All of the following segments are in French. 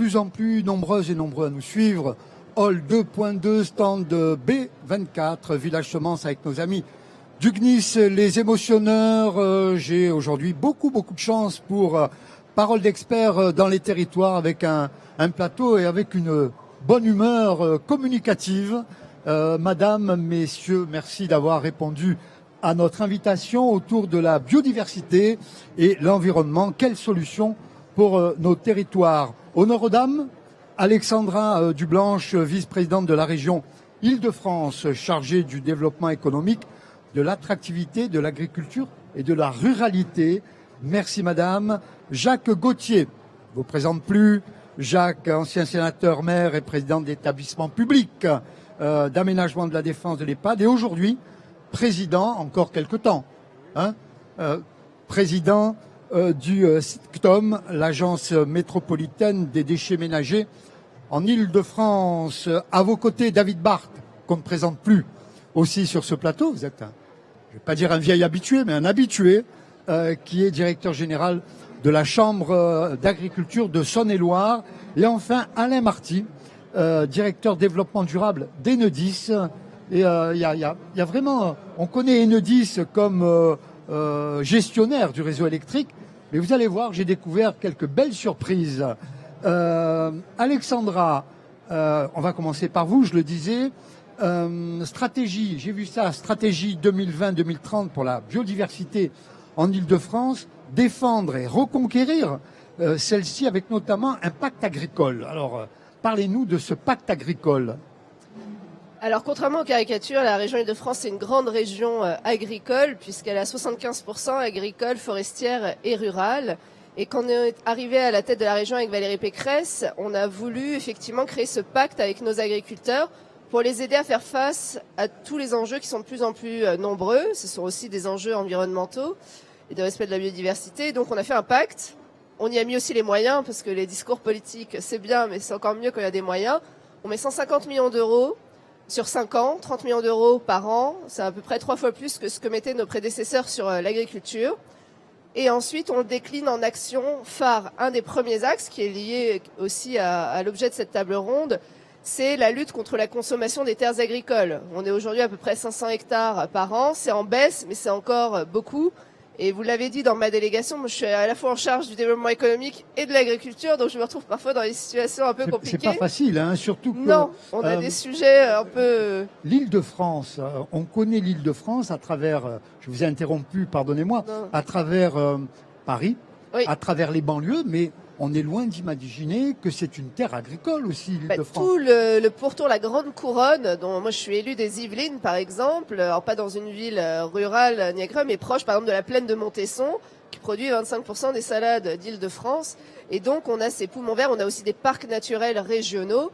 plus en plus nombreuses et nombreux à nous suivre. Hall 2.2, stand B24, Village Semence avec nos amis du GNIS, les émotionneurs. J'ai aujourd'hui beaucoup de chance pour Parole d'experts dans les territoires avec un plateau et avec une bonne humeur communicative. Madame, messieurs, merci d'avoir répondu à notre invitation autour de la biodiversité et l'environnement. Quelle solution pour nos territoires? Honneur aux dames, Alexandra Dublanche, vice-présidente de la région Île-de-France, chargée du développement économique, de l'attractivité, de l'agriculture et de la ruralité. Merci madame. Jacques Gauthier, je ne vous présente plus. Jacques, ancien sénateur, maire et président d'établissement public d'aménagement de la défense de l'EHPAD et aujourd'hui président, encore quelque temps, président du SICTOM, l'agence métropolitaine des déchets ménagers en Île-de-France. À vos côtés, David Barthes, qu'on ne présente plus aussi sur ce plateau. Vous êtes, je ne vais pas dire un vieil habitué, mais un habitué qui est directeur général de la Chambre d'agriculture de Saône-et-Loire. Et enfin, Alain Marty, directeur développement durable d'Enedis. Et il y a vraiment, on connaît Enedis comme gestionnaire du réseau électrique, mais vous allez voir, j'ai découvert quelques belles surprises. Alexandra, on va commencer par vous, je le disais. Stratégie, j'ai vu ça, stratégie 2020-2030 pour la biodiversité en Île-de-France, défendre et reconquérir celle-ci avec notamment un pacte agricole. Alors, parlez-nous de ce pacte agricole. Alors, contrairement aux caricatures, la région Île-de-France est une grande région agricole, puisqu'elle a 75% agricole, forestière et rurale. Et quand on est arrivé à la tête de la région avec Valérie Pécresse, on a voulu effectivement créer ce pacte avec nos agriculteurs pour les aider à faire face à tous les enjeux qui sont de plus en plus nombreux. Ce sont aussi des enjeux environnementaux et de respect de la biodiversité. Donc, on a fait un pacte. On y a mis aussi les moyens, parce que les discours politiques, c'est bien, mais c'est encore mieux quand il y a des moyens. On met 150 millions d'euros sur 5 ans, 30 millions d'euros par an. C'est à peu près 3 fois plus que ce que mettaient nos prédécesseurs sur l'agriculture. Et ensuite, on le décline en actions phares. Un des premiers axes, qui est lié aussi à l'objet de cette table ronde, c'est la lutte contre la consommation des terres agricoles. On est aujourd'hui à peu près 500 hectares par an. C'est en baisse, mais c'est encore beaucoup. Et vous l'avez dit dans ma délégation, moi, je suis à la fois en charge du développement économique et de l'agriculture, donc je me retrouve parfois dans des situations un peu compliquées. C'est pas facile, hein, surtout que... Non, on a des sujets un peu... L'Île-de-France, on connaît l'Île-de-France à travers, je vous ai interrompu, pardonnez-moi, à travers Paris, oui, à travers les banlieues, mais on est loin d'imaginer que c'est une terre agricole aussi, l'Île-de-France. Tout le pourtour, la grande couronne, dont moi je suis élue des Yvelines par exemple, alors pas dans une ville rurale ni agricole, mais proche par exemple de la plaine de Montesson, qui produit 25% des salades d'Île-de-France. Et donc on a ces poumons verts, on a aussi des parcs naturels régionaux.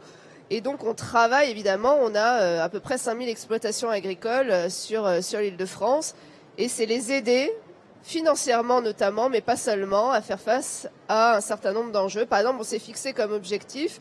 Et donc on travaille évidemment, on a à peu près 5000 exploitations agricoles sur l'Île-de-France. Et c'est les aider, financièrement notamment, mais pas seulement, à faire face à un certain nombre d'enjeux. Par exemple, on s'est fixé comme objectif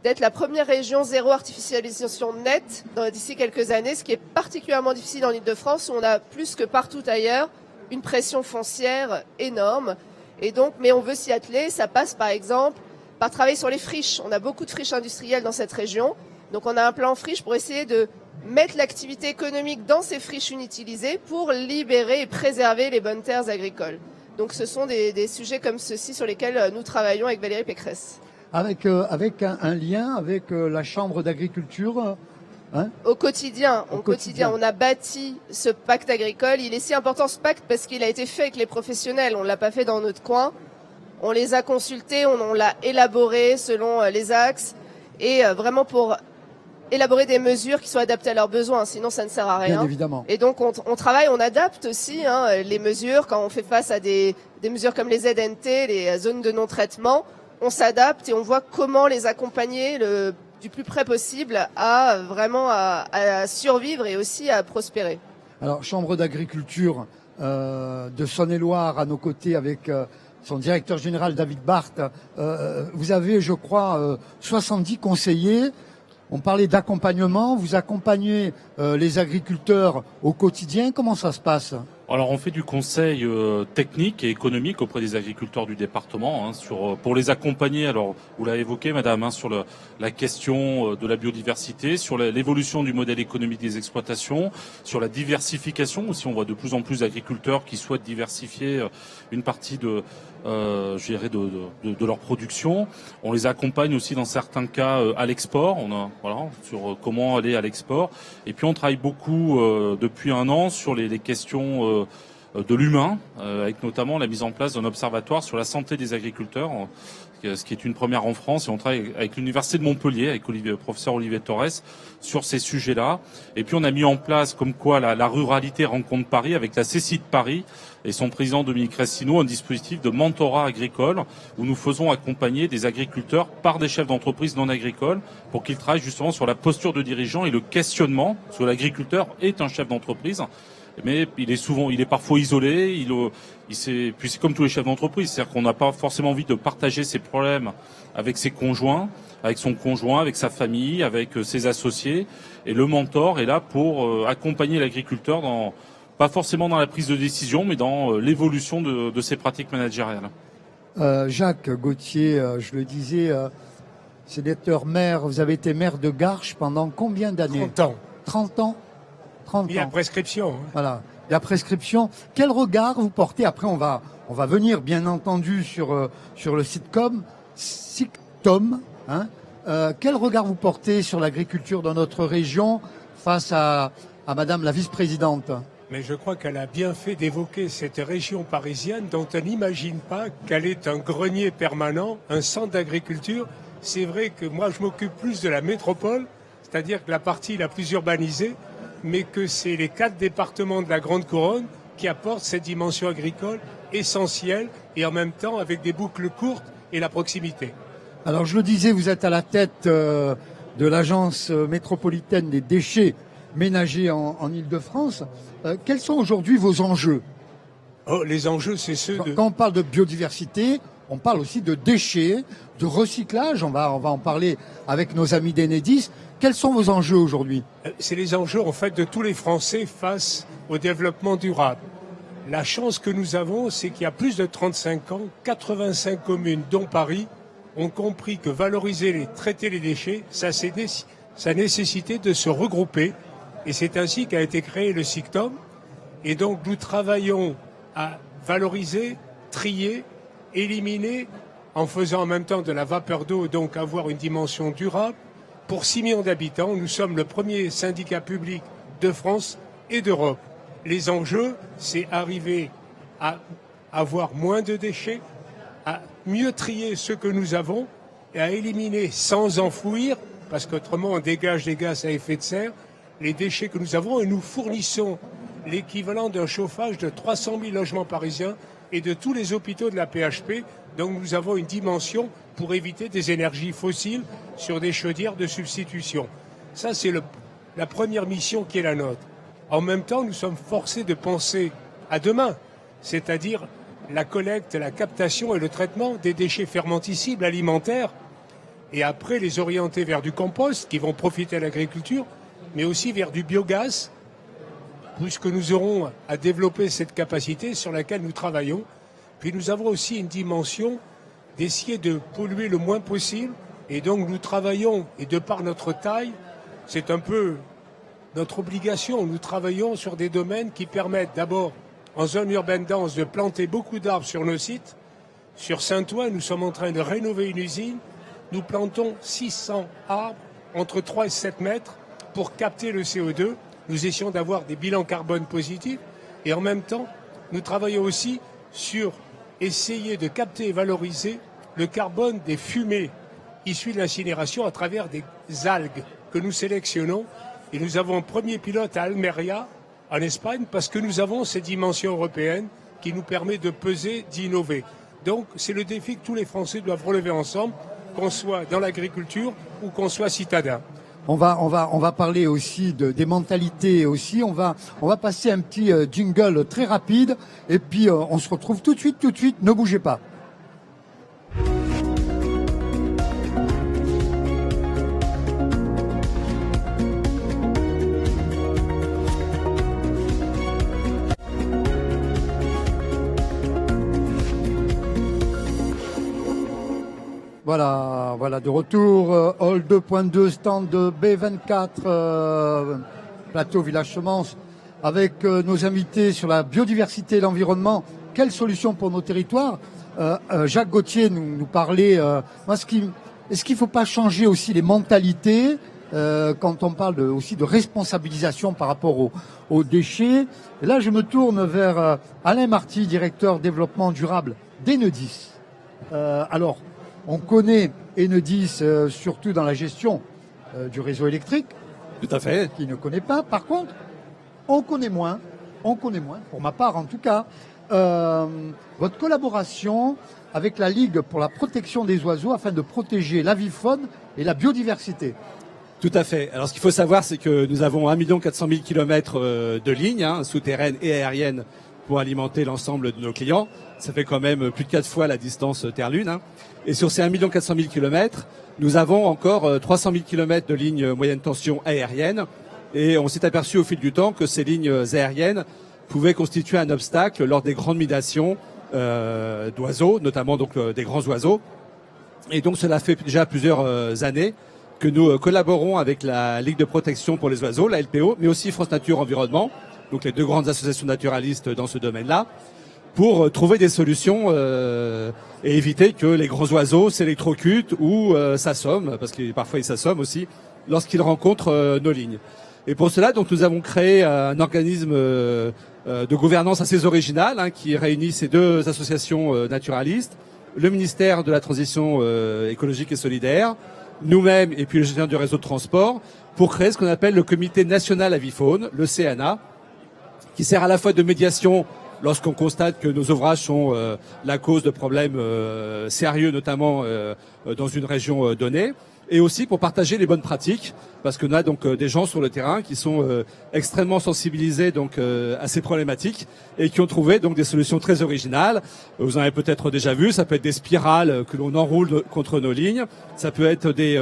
d'être la première région zéro artificialisation nette d'ici quelques années, ce qui est particulièrement difficile en Île-de-France, où on a plus que partout ailleurs une pression foncière énorme. Et donc, mais on veut s'y atteler. Ça passe par exemple par travailler sur les friches. On a beaucoup de friches industrielles dans cette région. Donc on a un plan friche pour essayer de mettre l'activité économique dans ces friches inutilisées pour libérer et préserver les bonnes terres agricoles. Donc ce sont des sujets comme ceux-ci sur lesquels nous travaillons avec Valérie Pécresse. Avec un lien avec la Chambre d'agriculture, hein? Au quotidien, on a bâti ce pacte agricole. Il est si important ce pacte parce qu'il a été fait avec les professionnels. On ne l'a pas fait dans notre coin. On les a consultés, on l'a élaboré selon les axes et vraiment pour élaborer des mesures qui soient adaptées à leurs besoins, sinon ça ne sert à rien. Bien évidemment. Et donc on travaille, on adapte aussi les mesures quand on fait face à des mesures comme les ZNT, les zones de non-traitement. On s'adapte et on voit comment les accompagner du plus près possible à vraiment à survivre et aussi à prospérer. Alors, Chambre d'agriculture de Saône-et-Loire à nos côtés avec son directeur général David Barthes. Vous avez, je crois, 70 conseillers. On parlait d'accompagnement. Vous accompagnez les agriculteurs au quotidien? Comment ça se passe? Alors on fait du conseil technique et économique auprès des agriculteurs du département pour les accompagner. Alors vous l'avez évoqué, madame, sur la question de la biodiversité, sur l'évolution du modèle économique des exploitations, sur la diversification aussi. On voit de plus en plus d'agriculteurs qui souhaitent diversifier une partie de leur production. On les accompagne aussi dans certains cas à l'export. Sur comment aller à l'export. Et puis on travaille beaucoup depuis un an sur les questions de l'humain, avec notamment la mise en place d'un observatoire sur la santé des agriculteurs, ce qui est une première en France. Et on travaille avec l'Université de Montpellier, avec le professeur Olivier Torres, sur ces sujets-là. Et puis on a mis en place, comme quoi la ruralité rencontre Paris, avec la CECI de Paris et son président Dominique Restineau, un dispositif de mentorat agricole où nous faisons accompagner des agriculteurs par des chefs d'entreprise non agricoles pour qu'ils travaillent justement sur la posture de dirigeant et le questionnement, parce que l'agriculteur est un chef d'entreprise. Mais il est parfois isolé, puis c'est comme tous les chefs d'entreprise, c'est-à-dire qu'on n'a pas forcément envie de partager ses problèmes avec ses conjoints, avec son conjoint, avec sa famille, avec ses associés. Et le mentor est là pour accompagner l'agriculteur pas forcément dans la prise de décision, mais dans l'évolution de ses pratiques managériales. Jacques Gauthier, je le disais, sénateur maire, vous avez été maire de Garches pendant combien d'années? 30 ans. 30 ans. 30 Il y a ans. prescription. Voilà, la prescription. Quel regard vous portez? Après, on va venir, bien entendu, sur le sitcom, quel regard vous portez sur l'agriculture dans notre région face à Madame la vice-présidente? Mais je crois qu'elle a bien fait d'évoquer cette région parisienne dont elle n'imagine pas qu'elle est un grenier permanent, un centre d'agriculture. C'est vrai que moi, je m'occupe plus de la métropole, c'est-à-dire que la partie la plus urbanisée, mais que c'est les 4 départements de la Grande Couronne qui apportent cette dimension agricole essentielle et en même temps avec des boucles courtes et la proximité. Alors je le disais, vous êtes à la tête de l'agence métropolitaine des déchets ménagers en Île-de-France. Quels sont aujourd'hui vos enjeux? Les enjeux, c'est ceux de... Quand on parle de biodiversité, on parle aussi de déchets, de recyclage. On va en parler avec nos amis d'Enedis. Quels sont vos enjeux aujourd'hui? C'est les enjeux en fait de tous les Français face au développement durable. La chance que nous avons, c'est qu'il y a plus de 35 ans, 85 communes, dont Paris, ont compris que traiter les déchets, ça nécessitait de se regrouper. Et c'est ainsi qu'a été créé le SICTOM. Et donc nous travaillons à valoriser, trier, éliminer, en faisant en même temps de la vapeur d'eau, donc avoir une dimension durable. Pour 6 millions d'habitants, nous sommes le premier syndicat public de France et d'Europe. Les enjeux, c'est arriver à avoir moins de déchets, à mieux trier ce que nous avons et à éliminer sans enfouir, parce qu'autrement on dégage des gaz à effet de serre, les déchets que nous avons, et nous fournissons l'équivalent d'un chauffage de 300 000 logements parisiens et de tous les hôpitaux de la PHP. Donc nous avons une dimension pour éviter des énergies fossiles sur des chaudières de substitution. Ça, c'est la première mission qui est la nôtre. En même temps, nous sommes forcés de penser à demain, c'est-à-dire la collecte, la captation et le traitement des déchets fermentescibles alimentaires, et après les orienter vers du compost qui vont profiter à l'agriculture, mais aussi vers du biogaz, puisque nous aurons à développer cette capacité sur laquelle nous travaillons. Puis nous avons aussi une dimension d'essayer de polluer le moins possible, et donc nous travaillons, et de par notre taille, c'est un peu notre obligation, nous travaillons sur des domaines qui permettent d'abord, en zone urbaine dense, de planter beaucoup d'arbres sur nos sites. Sur Saint-Ouen, nous sommes en train de rénover une usine, nous plantons 600 arbres entre 3 et 7 mètres pour capter le CO2. Nous essayons d'avoir des bilans carbone positifs, et en même temps, nous travaillons aussi sur essayer de capter et valoriser le carbone des fumées issues de l'incinération à travers des algues que nous sélectionnons. Et nous avons un premier pilote à Almeria, en Espagne, parce que nous avons cette dimension européenne qui nous permet de peser, d'innover. Donc c'est le défi que tous les Français doivent relever ensemble, qu'on soit dans l'agriculture ou qu'on soit citadin. On va parler aussi des mentalités aussi. On va passer un petit jingle très rapide et puis on se retrouve tout de suite. Ne bougez pas. Voilà, de retour, hall 2.2, stand B24, plateau Village Semence, avec nos invités sur la biodiversité et l'environnement. Quelle solution pour nos territoires? Jacques Gauthier nous parlait, est-ce qu'il ne faut pas changer aussi les mentalités quand on parle aussi de responsabilisation par rapport aux déchets? Et là, je me tourne vers Alain Marty, directeur développement durable d'Enedis. Alors, on connaît Enedis surtout dans la gestion du réseau électrique. Tout à fait. Qui ne connaît pas. Par contre, on connaît moins, pour ma part en tout cas, votre collaboration avec la Ligue pour la protection des oiseaux afin de protéger l'avifaune et la biodiversité. Tout à fait. Alors ce qu'il faut savoir, c'est que nous avons 1 400 000 kilomètres de lignes souterraines et aériennes pour alimenter l'ensemble de nos clients. Ça fait quand même plus de 4 fois la distance Terre-Lune. Et sur ces 1 400 000 kilomètres, nous avons encore 300 000 kilomètres de lignes moyenne tension aériennes. Et on s'est aperçu au fil du temps que ces lignes aériennes pouvaient constituer un obstacle lors des grandes migrations d'oiseaux, notamment donc des grands oiseaux. Et donc cela fait déjà plusieurs années que nous collaborons avec la Ligue de protection pour les oiseaux, la LPO, mais aussi France Nature Environnement, donc les deux grandes associations naturalistes dans ce domaine-là, pour trouver des solutions et éviter que les grands oiseaux s'électrocutent ou s'assomment, parce que parfois ils s'assomment aussi, lorsqu'ils rencontrent nos lignes. Et pour cela, donc, nous avons créé un organisme de gouvernance assez original qui réunit ces deux associations naturalistes, le ministère de la Transition écologique et solidaire, nous-mêmes et puis le gestionnaire du réseau de transport, pour créer ce qu'on appelle le Comité national avifaune, le CNA, qui sert à la fois de médiation lorsqu'on constate que nos ouvrages sont la cause de problèmes sérieux, notamment dans une région donnée, et aussi pour partager les bonnes pratiques, parce qu'on a donc des gens sur le terrain qui sont extrêmement sensibilisés donc à ces problématiques et qui ont trouvé donc des solutions très originales. Vous en avez peut-être déjà vu, ça peut être des spirales que l'on enroule contre nos lignes, ça peut être des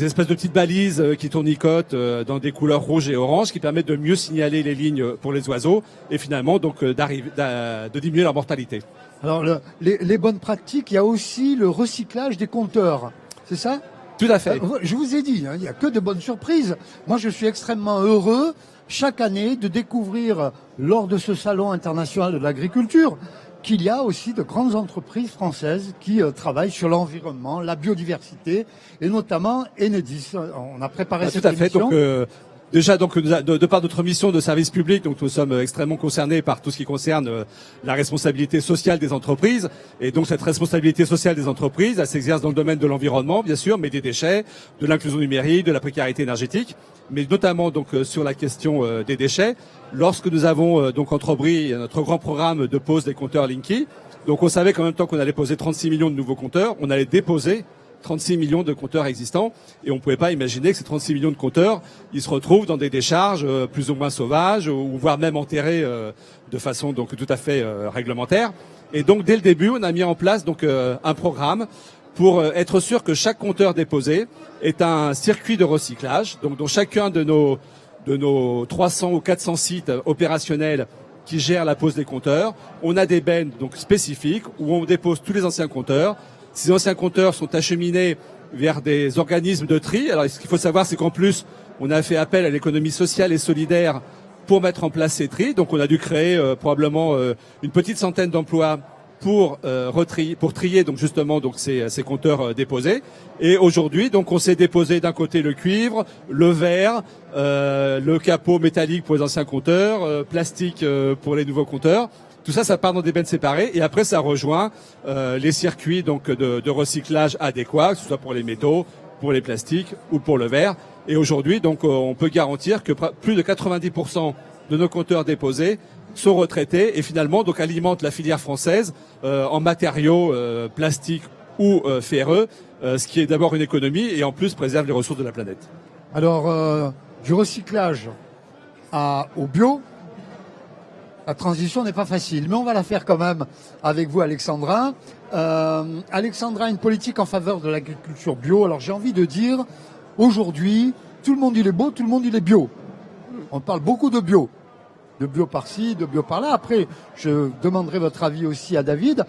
espèces de petites balises qui tournicotent dans des couleurs rouges et oranges qui permettent de mieux signaler les lignes pour les oiseaux et finalement donc de diminuer leur mortalité. Alors les bonnes pratiques, il y a aussi le recyclage des compteurs, c'est ça ? Tout à fait. Je vous ai dit, il n'y a que de bonnes surprises. Moi, je suis extrêmement heureux chaque année de découvrir lors de ce salon international de l'agriculture qu'il y a aussi de grandes entreprises françaises qui travaillent sur l'environnement, la biodiversité et notamment Enedis. On a préparé cette émission. Tout à fait. Donc, déjà, donc, de par notre mission de service public, donc nous sommes extrêmement concernés par tout ce qui concerne la responsabilité sociale des entreprises. Et donc, cette responsabilité sociale des entreprises, elle s'exerce dans le domaine de l'environnement, bien sûr, mais des déchets, de l'inclusion numérique, de la précarité énergétique, mais notamment donc sur la question des déchets. Lorsque nous avons donc entrepris notre grand programme de pose des compteurs Linky, donc on savait qu'en même temps qu'on allait poser 36 millions de nouveaux compteurs, on allait déposer 36 millions de compteurs existants et on ne pouvait pas imaginer que ces 36 millions de compteurs, ils se retrouvent dans des décharges plus ou moins sauvages ou voire même enterrés de façon donc tout à fait réglementaire. Et donc dès le début, on a mis en place donc un programme pour être sûr que chaque compteur déposé est un circuit de recyclage. Donc dans chacun de nos 300 ou 400 sites opérationnels qui gèrent la pose des compteurs, on a des bennes donc spécifiques où on dépose tous les anciens compteurs. Ces anciens compteurs sont acheminés vers des organismes de tri. Alors, ce qu'il faut savoir, c'est qu'en plus, on a fait appel à l'économie sociale et solidaire pour mettre en place ces tris. Donc, on a dû créer probablement une petite centaine d'emplois pour trier donc justement donc ces compteurs déposés. Et aujourd'hui, donc, on s'est déposé d'un côté le cuivre, le verre, le capot métallique pour les anciens compteurs, plastique pour les nouveaux compteurs. Tout ça, ça part dans des bennes séparées et après, ça rejoint les circuits donc de recyclage adéquats, que ce soit pour les métaux, pour les plastiques ou pour le verre. Et aujourd'hui, donc, on peut garantir que plus de 90% de nos compteurs déposés sont retraités et finalement donc alimentent la filière française en matériaux plastiques ou ferreux, ce qui est d'abord une économie et en plus préserve les ressources de la planète. Alors, du recyclage au bio, la transition n'est pas facile, mais on va la faire quand même avec vous, Alexandra. Alexandra, une politique en faveur de l'agriculture bio. Alors j'ai envie de dire, aujourd'hui, tout le monde il est beau, tout le monde il est bio. On parle beaucoup de bio. de bio par-ci, de bio par-là. Après, je demanderai votre avis aussi à David.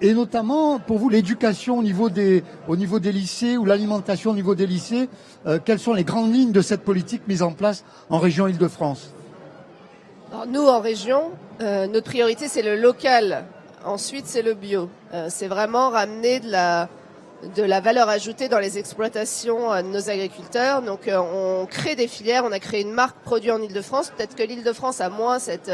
Et notamment, pour vous, l'éducation au niveau des lycées ou l'alimentation au niveau des lycées, quelles sont les grandes lignes de cette politique mise en place en région Île-de-France? Alors, nous, en région, notre priorité, c'est le local. Ensuite, c'est le bio. C'est vraiment ramener de la valeur ajoutée dans les exploitations de nos agriculteurs. Donc on crée des filières, on a créé une marque produit en Île-de-France. Peut-être que l'Île-de-France a moins cette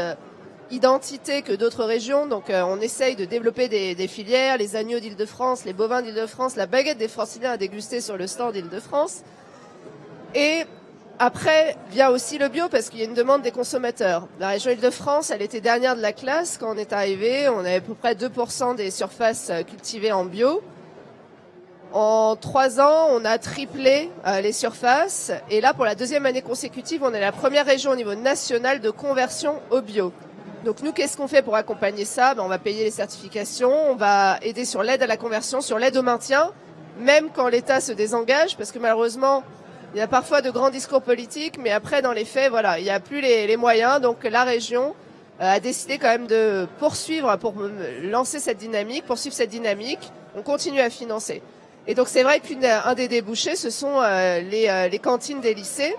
identité que d'autres régions. Donc on essaye de développer des filières, les agneaux d'Île-de-France, les bovins d'Île-de-France, la baguette des Franciliens à déguster sur le stand d'Île-de-France. Et après vient aussi le bio parce qu'il y a une demande des consommateurs. La région Île-de-France, elle était dernière de la classe quand on est arrivé. On avait à peu près 2% des surfaces cultivées en bio. En 3 ans, on a triplé les surfaces. Et là, pour la deuxième année consécutive, on est la première région au niveau national de conversion au bio. Donc nous, qu'est-ce qu'on fait pour accompagner ça? On va payer les certifications, on va aider sur l'aide à la conversion, sur l'aide au maintien, même quand l'État se désengage, parce que malheureusement, il y a parfois de grands discours politiques, mais après, dans les faits, voilà, il n'y a plus les moyens. Donc la région a décidé quand même de poursuivre, pour lancer cette dynamique, poursuivre cette dynamique. On continue à financer. Et donc c'est vrai qu'un des débouchés, ce sont les cantines des lycées.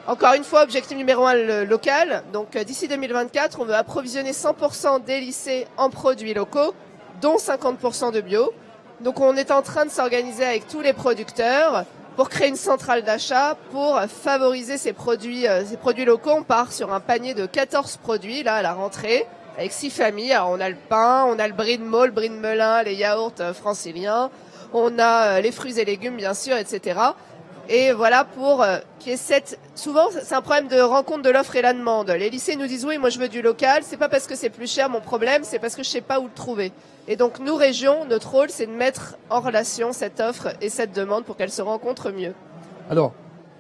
Encore une fois, objectif numéro 1, le local. Donc d'ici 2024, on veut approvisionner 100% des lycées en produits locaux, dont 50% de bio. Donc on est en train de s'organiser avec tous les producteurs pour créer une centrale d'achat, pour favoriser ces produits locaux. On part sur un panier de 14 produits, là, à la rentrée, avec 6 familles. Alors on a le pain, on a le brie de Meaux, le brie de Melun, les yaourts franciliens. On a les fruits et légumes, bien sûr, etc. Et voilà, pour qu'il y ait souvent, c'est un problème de rencontre de l'offre et la demande. Les lycées nous disent, oui, moi je veux du local. C'est pas parce que c'est plus cher mon problème, c'est parce que je sais pas où le trouver. Et donc, nous, région, notre rôle, c'est de mettre en relation cette offre et cette demande pour qu'elles se rencontrent mieux. Alors,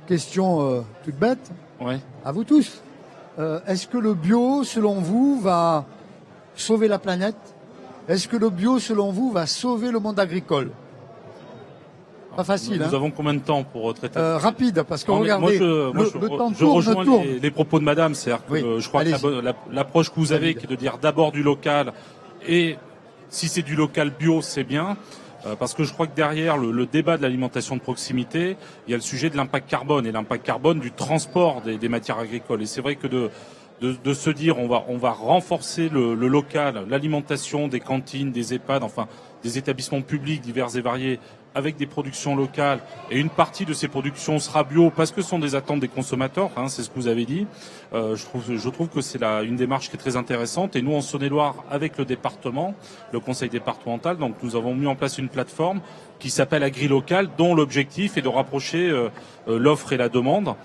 question toute bête, Ouais. à vous tous. Est-ce que le bio, selon vous, va sauver la planète? Est-ce que le bio, selon vous, va sauver le monde agricole? Pas facile, Nous avons combien de temps pour traiter rapide, parce que Non, mais regardez, je le temps rejoins tourne. les propos de madame. C'est-à-dire que Oui, je crois que l'approche que vous avez, qui est de dire d'abord du local, et si c'est du local bio, c'est bien. Parce que je crois que derrière le débat de l'alimentation de proximité, il y a le sujet de l'impact carbone, et l'impact carbone du transport des matières agricoles. Et c'est vrai que de se dire on va renforcer le local, l'alimentation des cantines, des EHPAD, enfin des établissements publics divers et variés, avec des productions locales, et une partie de ces productions sera bio parce que ce sont des attentes des consommateurs, hein, c'est ce que vous avez dit. Je trouve que c'est une démarche qui est très intéressante. Et nous, en Saône-et-Loire, avec le département, le conseil départemental, donc nous avons mis en place une plateforme qui s'appelle AgriLocal, dont l'objectif est de rapprocher l'offre et la demande.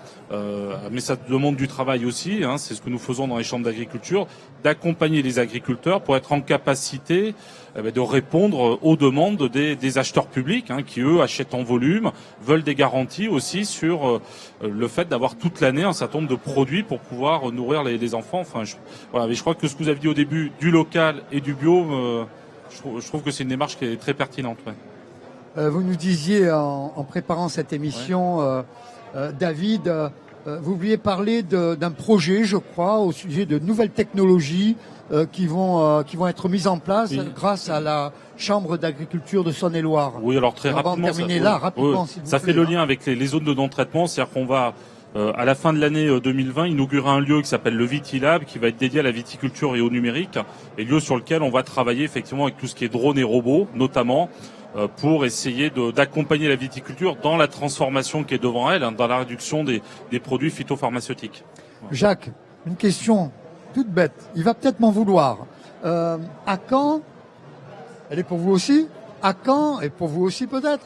Mais ça demande du travail aussi, hein, c'est ce que nous faisons dans les chambres d'agriculture, d'accompagner les agriculteurs pour être en capacité de répondre aux demandes des acheteurs publics, hein, qui eux achètent en volume, veulent des garanties aussi sur le fait d'avoir toute l'année un certain nombre de produits pour pouvoir nourrir les enfants. Enfin, voilà. Mais je crois que ce que vous avez dit au début, du local et du bio, je trouve que c'est une démarche qui est très pertinente. Ouais. Vous nous disiez en préparant cette émission, David, vous vouliez parler d'un projet, je crois, au sujet de nouvelles technologies qui vont être mises en place grâce à la Chambre d'agriculture de Saône-et-Loire. Oui, alors très rapidement. On va en terminer là, rapidement, s'il vous plaît. Ça fait le lien avec les zones de non-traitement, c'est-à-dire qu'on va à la fin de l'année 2020 inaugurer un lieu qui s'appelle le Vitilab, qui va être dédié à la viticulture et au numérique, et lieu sur lequel on va travailler effectivement avec tout ce qui est drones et robots, notamment pour essayer d'accompagner la viticulture dans la transformation qui est devant elle, hein, dans la réduction des produits phytopharmaceutiques. Jacques, une question toute bête. Il va peut-être m'en vouloir. À quand, elle est pour vous aussi, à quand, et pour vous aussi peut-être,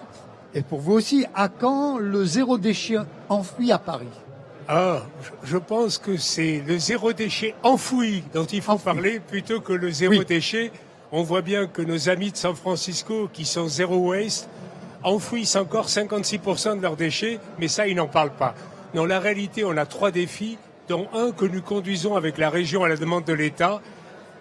et pour vous aussi, à quand le zéro déchet enfoui à Paris? Ah, je pense que c'est le zéro déchet enfoui dont il faut parler plutôt que le zéro déchet. On voit bien que nos amis de San Francisco, qui sont zéro waste, enfouissent encore 56% de leurs déchets, mais ça, ils n'en parlent pas. Dans la réalité, on a 3 défis, dont un que nous conduisons avec la région à la demande de l'État,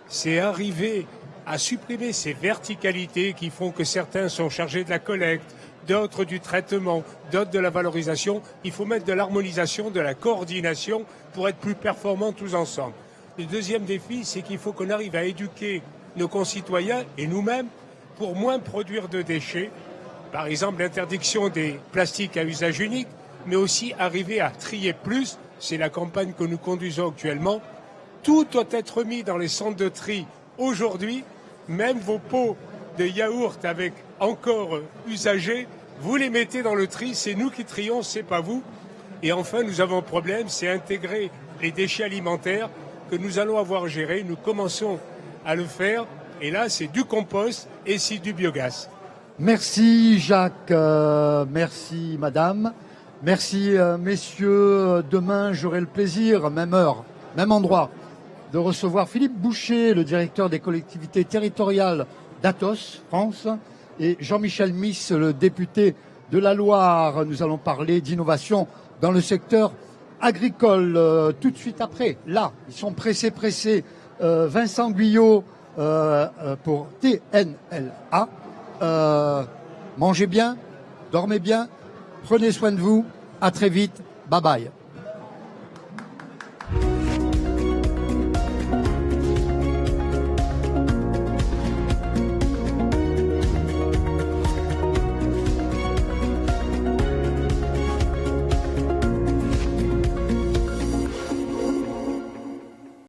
c'est arriver à supprimer ces verticalités qui font que certains sont chargés de la collecte, d'autres du traitement, d'autres de la valorisation. Il faut mettre de l'harmonisation, de la coordination pour être plus performants tous ensemble. Le deuxième défi, c'est qu'il faut qu'on arrive à éduquer nos concitoyens et nous-mêmes pour moins produire de déchets. Par exemple, l'interdiction des plastiques à usage unique, mais aussi arriver à trier plus. C'est la campagne que nous conduisons actuellement. Tout doit être mis dans les centres de tri aujourd'hui. Même vos pots de yaourt avec encore usagés, vous les mettez dans le tri. C'est nous qui trions, c'est pas vous. Et enfin, nous avons un problème, c'est intégrer les déchets alimentaires que nous allons avoir gérés. Nous commençons à le faire. Et là, c'est du compost et c'est du biogaz. Merci Jacques, merci madame, merci messieurs. Demain, j'aurai le plaisir, même heure, même endroit, de recevoir Philippe Boucher, le directeur des collectivités territoriales d'Atos, France, et Jean-Michel Miss, le député de la Loire. Nous allons parler d'innovation dans le secteur agricole. Tout de suite après, là, ils sont pressés. Vincent Guyot pour TNLA. Mangez bien, dormez bien, prenez soin de vous. À très vite. Bye bye.